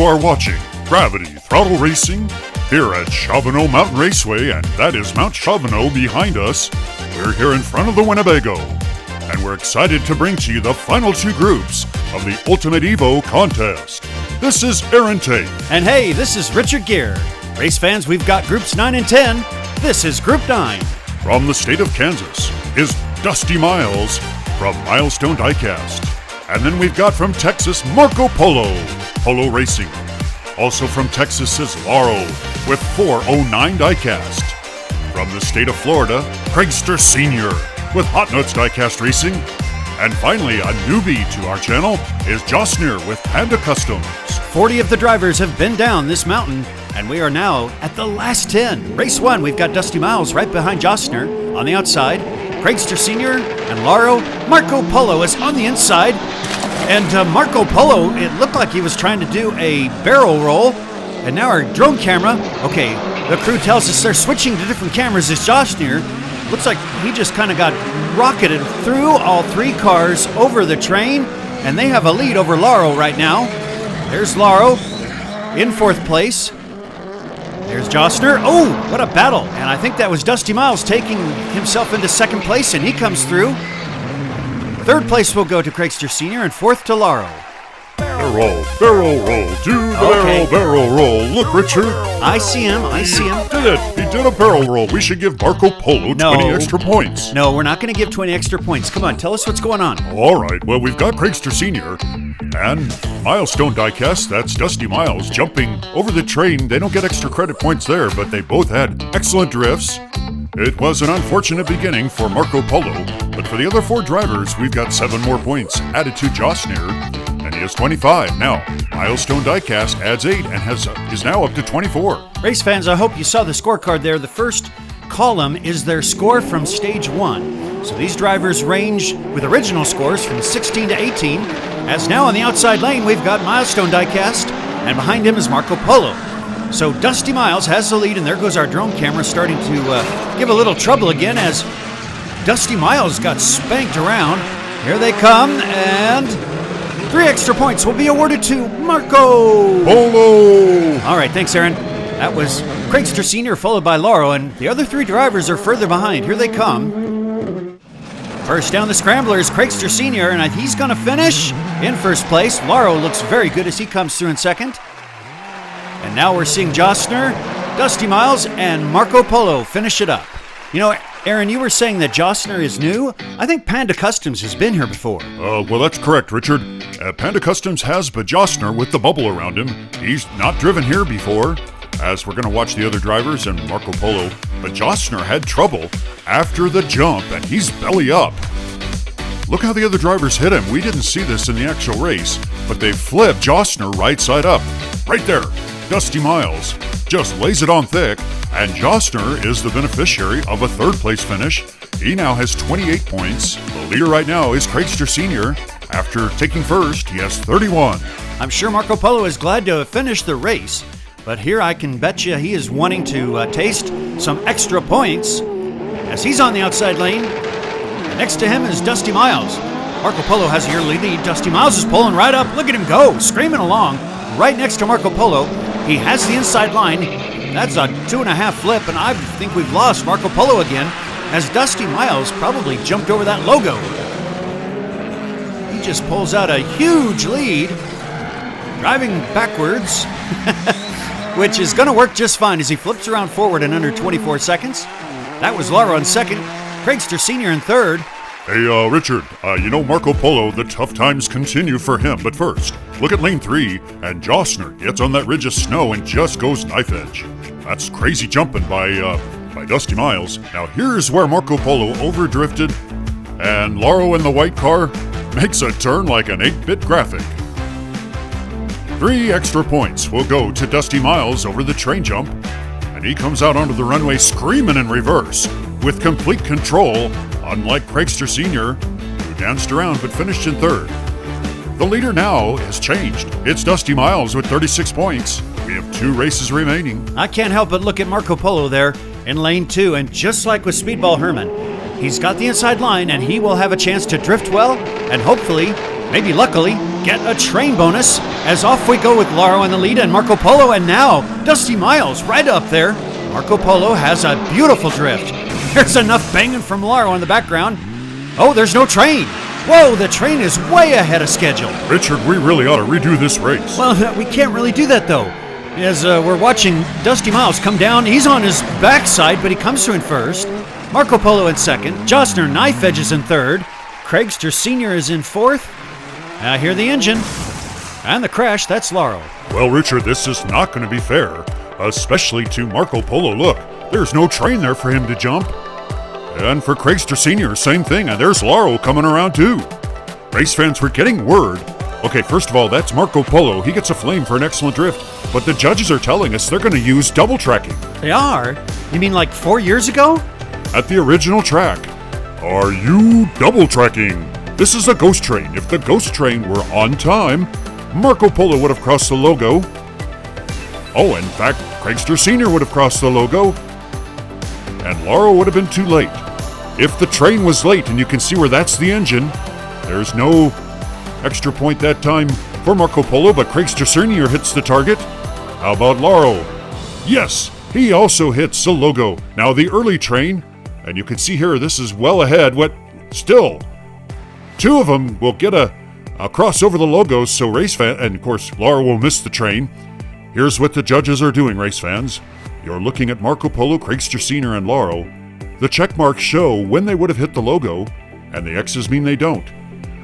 You are watching Gravity Throttle Racing here at Shavano Mountain Raceway, and that is Mount Shavano behind us. We're here in front of the Winnebago, and we're excited to bring to you the final two groups of the Ultimate EVO contest. This is Aaron Tate. And hey, this is Richard Gere. Race fans, we've got groups 9 and 10. This is Group 9. From the state of Kansas is Dusty Miles from Milestone Diecast. And then we've got from Texas, Marco Polo Racing. Also from Texas is Lauro with 409 Diecast. From the state of Florida, Craigster Sr. with Hot Nuts Diecast Racing. And finally, a newbie to our channel is Josner with Panda Customs. 40 of the drivers have been down this mountain, and we are now at the last 10. Race 1, we've got Dusty Miles right behind Josner on the outside. Craigster Sr. and Lauro. Marco Polo is on the inside. And Marco Polo, it looked like he was trying to do a barrel roll. And now our drone camera, okay, the crew tells us they're switching to different cameras as Josner. Looks like he just kind of got rocketed through all three cars over the train, and they have a lead over Lauro right now. There's Lauro in fourth place. There's Josner. Oh, what a battle. And I think that was Dusty Miles taking himself into second place, and he comes through. Third place will go to Craigster Sr., and fourth to Lauro. Barrel roll, do the barrel roll. Look, Richard. I see him. Did it. He did a barrel roll. We should give Marco Polo 20 extra points. No, we're not going to give 20 extra points. Come on, tell us what's going on. All right, well, we've got Craigster Sr. and Milestone Diecast. That's Dusty Miles jumping over the train. They don't get extra credit points there, but they both had excellent drifts. It was an unfortunate beginning for Marco Polo, but for the other four drivers, we've got 7 more points added to Josner, and he has 25. Now, Milestone Diecast adds 8 and is now up to 24. Race fans, I hope you saw the scorecard there. The first column is their score from stage 1. So these drivers range with original scores from 16 to 18. As now on the outside lane, we've got Milestone Diecast, and behind him is Marco Polo. So Dusty Miles has the lead, and there goes our drone camera starting to give a little trouble again as Dusty Miles got spanked around. Here they come, and 3 extra points will be awarded to Marco Polo. All right, thanks, Aaron. That was Craigster Sr. followed by Lauro, and the other 3 drivers are further behind. Here they come. First down the scrambler is Craigster Sr., and he's going to finish in first place. Lauro looks very good as he comes through in second. And now we're seeing Josner, Dusty Miles, and Marco Polo finish it up. You know, Aaron, you were saying that Josner is new. I think Panda Customs has been here before. Well, that's correct, Richard. Panda Customs has, but Josner, with the bubble around him, he's not driven here before, as we're going to watch the other drivers and Marco Polo. But Josner had trouble after the jump, and he's belly up. Look how the other drivers hit him. We didn't see this in the actual race, but they flipped Josner right side up. Right there. Dusty Miles just lays it on thick, and Josner is the beneficiary of a third place finish. He now has 28 points. The leader right now is Craigster Sr. After taking first, he has 31. I'm sure Marco Polo is glad to finish the race, but here I can bet you he is wanting to taste some extra points as he's on the outside lane. And next to him is Dusty Miles. Marco Polo has a yearly lead. Dusty Miles is pulling right up. Look at him go, screaming along right next to Marco Polo. He has the inside line. That's a 2.5 flip, and I think we've lost Marco Polo again, as Dusty Miles probably jumped over that logo. He just pulls out a huge lead, driving backwards, which is going to work just fine as he flips around forward in under 24 seconds. That was Lauro in second, Craigster Sr. in third. Hey, Richard, you know Marco Polo, the tough times continue for him, but first, look at lane 3, and Josner gets on that ridge of snow and just goes knife edge. That's crazy jumping by Dusty Miles. Now here's where Marco Polo overdrifted, and Lauro in the white car makes a turn like an 8-bit graphic. 3 extra points will go to Dusty Miles over the train jump, and he comes out onto the runway screaming in reverse with complete control, unlike Craigster Sr., who danced around but finished in third. The leader now has changed. It's Dusty Miles with 36 points. We have 2 races remaining. I can't help but look at Marco Polo there in lane 2, and just like with Speedball Herman, he's got the inside line, and he will have a chance to drift well and hopefully maybe luckily, get a train bonus as off we go with Lauro in the lead and Marco Polo, and now Dusty Miles right up there. Marco Polo has a beautiful drift. There's enough banging from Lauro in the background. Oh, there's no train. Whoa, the train is way ahead of schedule. Richard, we really ought to redo this race. Well, we can't really do that, though. As we're watching Dusty Miles come down, he's on his backside, but he comes through in first. Marco Polo in second. Jostner Knife Edge is in third. Craigster Sr. is in fourth. I hear the engine. And the crash, that's Lauro. Well, Richard, this is not going to be fair, especially to Marco Polo. Look, there's no train there for him to jump. And for Craigster Sr., same thing, and there's Lauro coming around too. Race fans, we're getting word. Okay, first of all, that's Marco Polo. He gets a flame for an excellent drift, but the judges are telling us they're going to use double tracking. They are? You mean like 4 years ago? At the original track. Are you double tracking? This is a ghost train. If the ghost train were on time, Marco Polo would have crossed the logo. Oh, in fact, Craigster Sr. would have crossed the logo. And Lauro would have been too late. If the train was late, and you can see where that's the engine, there's no extra point that time for Marco Polo, but Craigster Sr. hits the target. How about Lauro? Yes, he also hits the logo. Now the early train, and you can see here, this is well ahead. Still, two of them will get a cross over the logos, so race fan, and of course, Lauro will miss the train. Here's what the judges are doing, race fans. You're looking at Marco Polo, Craigster Sr., and Lauro. The check marks show when they would have hit the logo, and the X's mean they don't.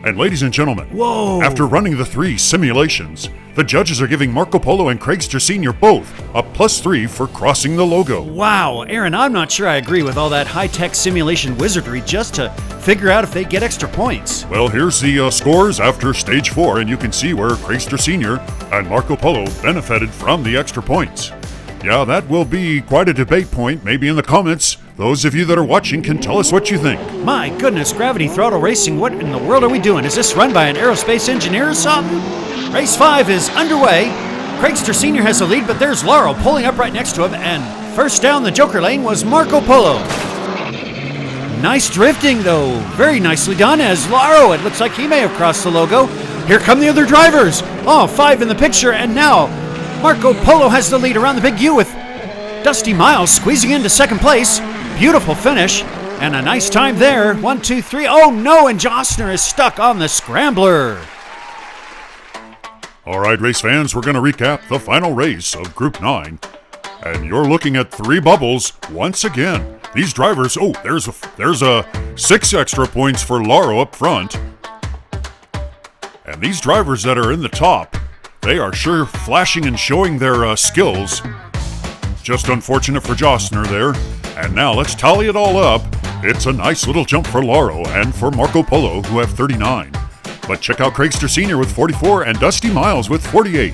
And ladies and gentlemen, whoa! After running the 3 simulations, the judges are giving Marco Polo and Craigster Sr. both a +3 for crossing the logo. Wow, Aaron, I'm not sure I agree with all that high-tech simulation wizardry just to figure out if they get extra points. Well, here's the scores after stage 4, and you can see where Craigster Sr. and Marco Polo benefited from the extra points. Yeah, that will be quite a debate point, maybe in the comments. Those of you that are watching can tell us what you think. My goodness, Gravity Throttle Racing, what in the world are we doing? Is this run by an aerospace engineer or something? Race 5 is underway. Craigster Sr. has the lead, but there's Lauro pulling up right next to him, and first down the Joker lane was Marco Polo. Nice drifting, though. Very nicely done, as Lauro, it looks like he may have crossed the logo. Here come the other drivers. Oh, 5 in the picture, and now Marco Polo has the lead around the Big U with Dusty Miles squeezing into second place. Beautiful finish, and a nice time there. 1, 2, 3. Oh no, and Jostner is stuck on the scrambler. All right, race fans, we're going to recap the final race of Group 9. And you're looking at 3 bubbles once again. These drivers, oh, there's a 6 extra points for Lauro up front. And these drivers that are in the top, they are sure flashing and showing their skills. Just unfortunate for Jostner there. And now let's tally it all up. It's a nice little jump for Lauro and for Marco Polo, who have 39. But check out Craigster Sr. with 44 and Dusty Miles with 48.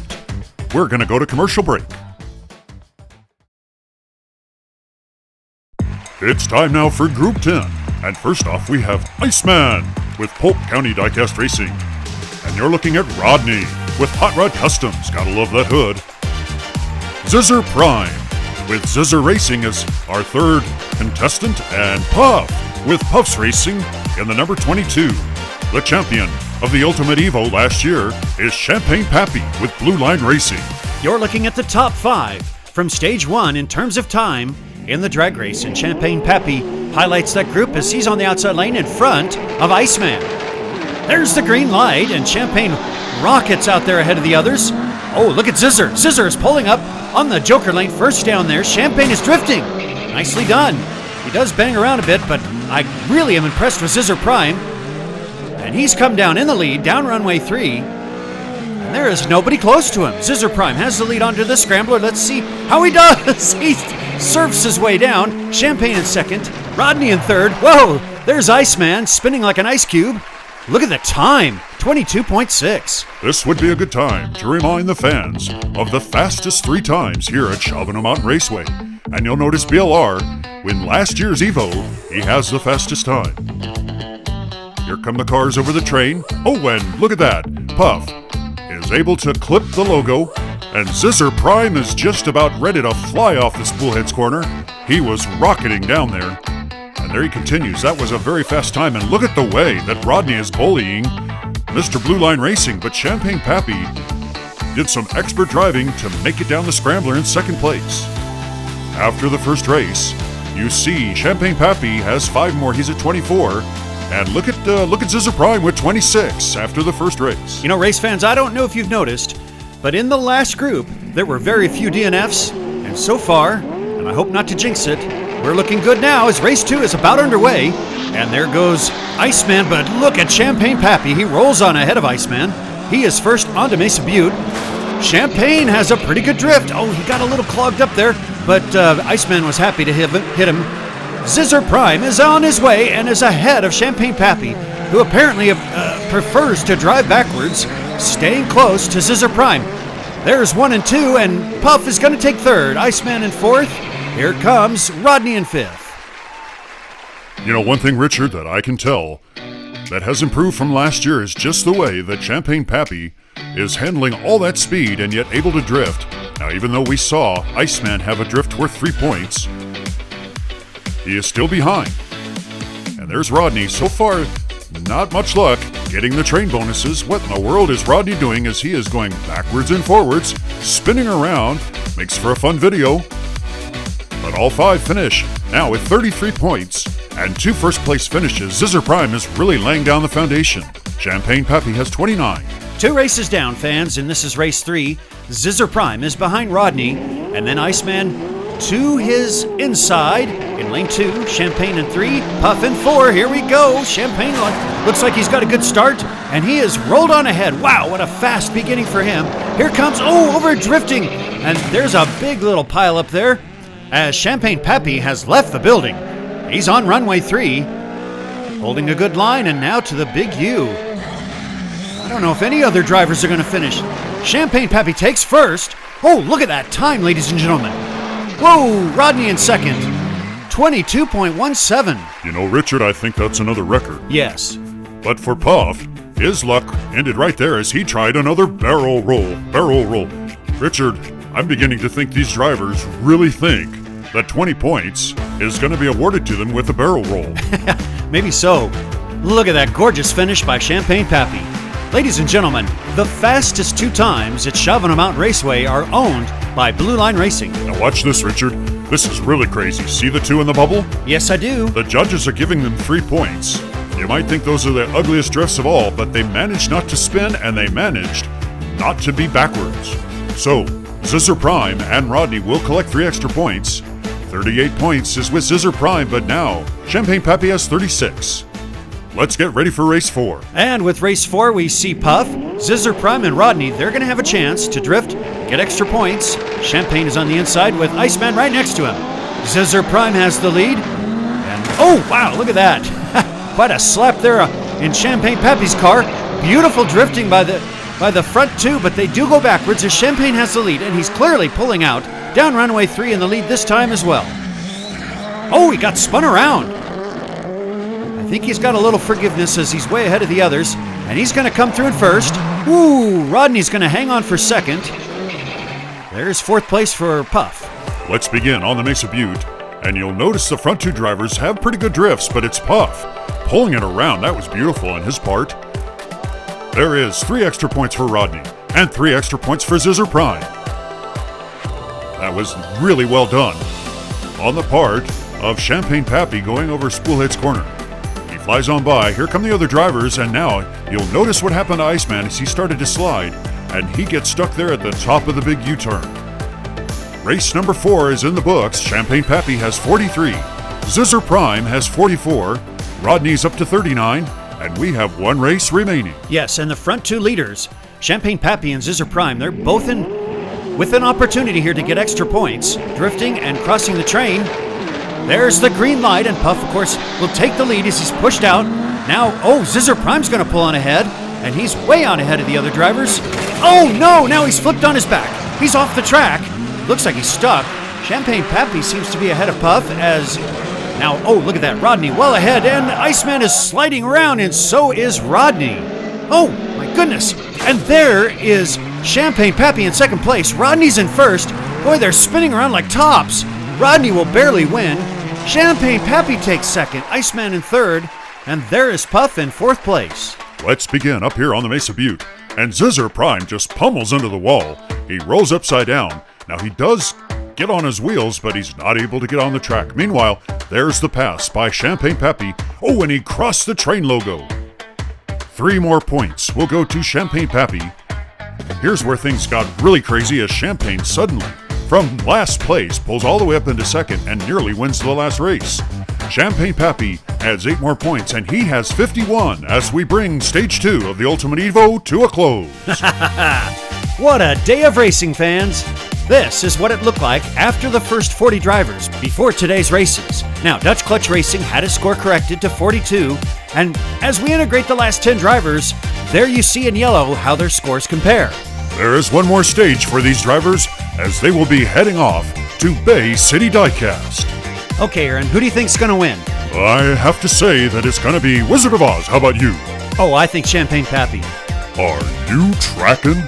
We're going to go to commercial break. It's time now for Group 10. And first off, we have Iceman with Polk County Diecast Racing. And you're looking at Rodney with Hot Rod Customs. Gotta love that hood. Zizzer Prime with Zizzer Racing as our third contestant, and Puff with Puffs Racing in the number 22. The champion of the Ultimate EVO last year is Champagne Pappy with Blue Line Racing. You're looking at the top 5 from stage 1 in terms of time in the drag race, and Champagne Pappy highlights that group as he's on the outside lane in front of Iceman. There's the green light, and Champagne rockets out there ahead of the others. Oh, look at Zizzer. Zizzer is pulling up on the Joker lane first down there. Champagne is drifting. Nicely done. He does bang around a bit, but I really am impressed with Zizzer Prime. And he's come down in the lead, down runway 3. And there is nobody close to him. Zizzer Prime has the lead onto the scrambler. Let's see how he does. He surfs his way down. Champagne in second. Rodney in third. Whoa, there's Iceman spinning like an ice cube. Look at the time, 22.6. This would be a good time to remind the fans of the fastest 3 times here at Shavano Mountain Raceway. And you'll notice BLR, win last year's EVO, he has the fastest time. Here come the cars over the train. Oh, and look at that. Puff is able to clip the logo, and Zizzer Prime is just about ready to fly off the spoolhead's corner. He was rocketing down there. And there he continues. That was a very fast time, and look at the way that Rodney is bullying Mr. Blue Line Racing, but Champagne Pappy did some expert driving to make it down the scrambler in second place. After the first race, you see Champagne Pappy has 5 more. He's at 24. And look at Scissor Prime with 26 after the first race. You know, race fans, I don't know if you've noticed, but in the last group, there were very few DNFs. And so far, and I hope not to jinx it, we're looking good now as race 2 is about underway. And there goes Iceman, but look at Champagne Pappy. He rolls on ahead of Iceman. He is first onto Mesa Butte. Champagne has a pretty good drift. Oh, he got a little clogged up there, but Iceman was happy to hit him. Scissor Prime is on his way and is ahead of Champagne Pappy, who apparently prefers to drive backwards, staying close to Scissor Prime. There's 1 and 2, and Puff is going to take third. Iceman in fourth. Here comes Rodney in fifth. You know, one thing, Richard, that I can tell that has improved from last year is just the way that Champagne Pappy is handling all that speed and yet able to drift. Now, even though we saw Iceman have a drift worth 3 points, he is still behind. And there's Rodney. So far, not much luck getting the train bonuses. What in the world is Rodney doing as he is going backwards and forwards, spinning around? Makes for a fun video. But all 5 finish now with 33 points and 2 first-place finishes. Scissor Prime is really laying down the foundation. Champagne Pappy has 29. 2 races down, fans, and this is race 3. Scissor Prime is behind Rodney, and then Iceman to his inside in lane 2, Champagne in 3, Puff in 4. Here we go. Champagne looks like he's got a good start, and he has rolled on ahead. Wow, what a fast beginning for him. Here comes, over drifting, and there's a big little pile up there as Champagne Pappy has left the building. He's on runway 3, holding a good line, and now to the big U. I don't know if any other drivers are going to finish. Champagne Pappy takes first. Oh, look at that time, ladies and gentlemen. Whoa, Rodney in second. 22.17. You know, Richard, I think that's another record. Yes. But for Puff, his luck ended right there as he tried another barrel roll. Richard, I'm beginning to think these drivers really think that 20 points is going to be awarded to them with a barrel roll. Maybe so. Look at that gorgeous finish by Champagne Pappy. Ladies and gentlemen, the fastest 2 times at Shavano Mountain Raceway are owned by Blue Line Racing. Now watch this, Richard. This is really crazy. See the 2 in the bubble? Yes, I do. The judges are giving them 3 points. You might think those are the ugliest drifts of all, but they managed not to spin and they managed not to be backwards. So, Scissor Prime and Rodney will collect 3 extra points. 38 points is with Scissor Prime, but now Champagne Pappy has 36. Let's get ready for race 4. And with race 4, we see Puff, Scissor Prime, and Rodney. They're going to have a chance to drift, get extra points. Champagne is on the inside with Iceman right next to him. Scissor Prime has the lead. And oh, wow, look at that. Quite a slap there in Champagne Pappy's car. Beautiful drifting by the front 2, but they do go backwards as Champagne has the lead, and he's clearly pulling out. Down runway 3 in the lead this time as well. Oh, he got spun around. I think he's got a little forgiveness as he's way ahead of the others, and he's going to come through in first. Ooh, Rodney's going to hang on for second. There's 4th place for Puff. Let's begin on the Mesa Butte, and you'll notice the front 2 drivers have pretty good drifts, but it's Puff pulling it around. That was beautiful on his part. There is 3 extra points for Rodney and 3 extra points for Scissor Prime. That was really well done on the part of Champagne Pappy going over Spoolhead's corner. He flies on by. Here come the other drivers, and now you'll notice what happened to Iceman as he started to slide, and he gets stuck there at the top of the big U-turn. Race number 4 is in the books. Champagne Pappy has 43. Scissor Prime has 44. Rodney's up to 39, and we have 1 race remaining. Yes, and the front 2 leaders, Champagne Pappy and Scissor Prime, they're both with an opportunity here to get extra points, drifting and crossing the train. There's the green light, and Puff, of course, will take the lead as he's pushed out. Now, Scissor Prime's going to pull on ahead, and he's way on ahead of the other drivers. Oh, no! Now he's flipped on his back. He's off the track. Looks like he's stuck. Champagne Pappy seems to be ahead of Puff as... Now, look at that. Rodney well ahead, and Iceman is sliding around, and so is Rodney. Oh, my goodness. And there is Champagne Pappy in second place. Rodney's in first. Boy, they're spinning around like tops. Rodney will barely win. Champagne Pappy takes second. Iceman in third. And there is Puff in 4th place. Let's begin up here on the Mesa Butte. And Zizzer Prime just pummels into the wall. He rolls upside down. Now he does get on his wheels, but he's not able to get on the track. Meanwhile, there's the pass by Champagne Pappy. Oh, and he crossed the train logo. 3 more points will go to Champagne Pappy. Here's where things got really crazy as Champagne suddenly, from last place, pulls all the way up into second and nearly wins the last race. Champagne Pappy adds 8 more points, and he has 51 as we bring Stage 2 of the Ultimate EVO to a close. What a day of racing, fans! This is what it looked like after the first 40 drivers before today's races. Now, Dutch Clutch Racing had his score corrected to 42, and as we integrate the last 10 drivers, there you see in yellow how their scores compare. There is one more stage for these drivers as they will be heading off to Bay City Diecast. Okay, Aaron, who do you think's gonna win? I have to say that it's gonna be Wizard of Oz. How about you? Oh, I think Champagne Pappy. Are you tracking?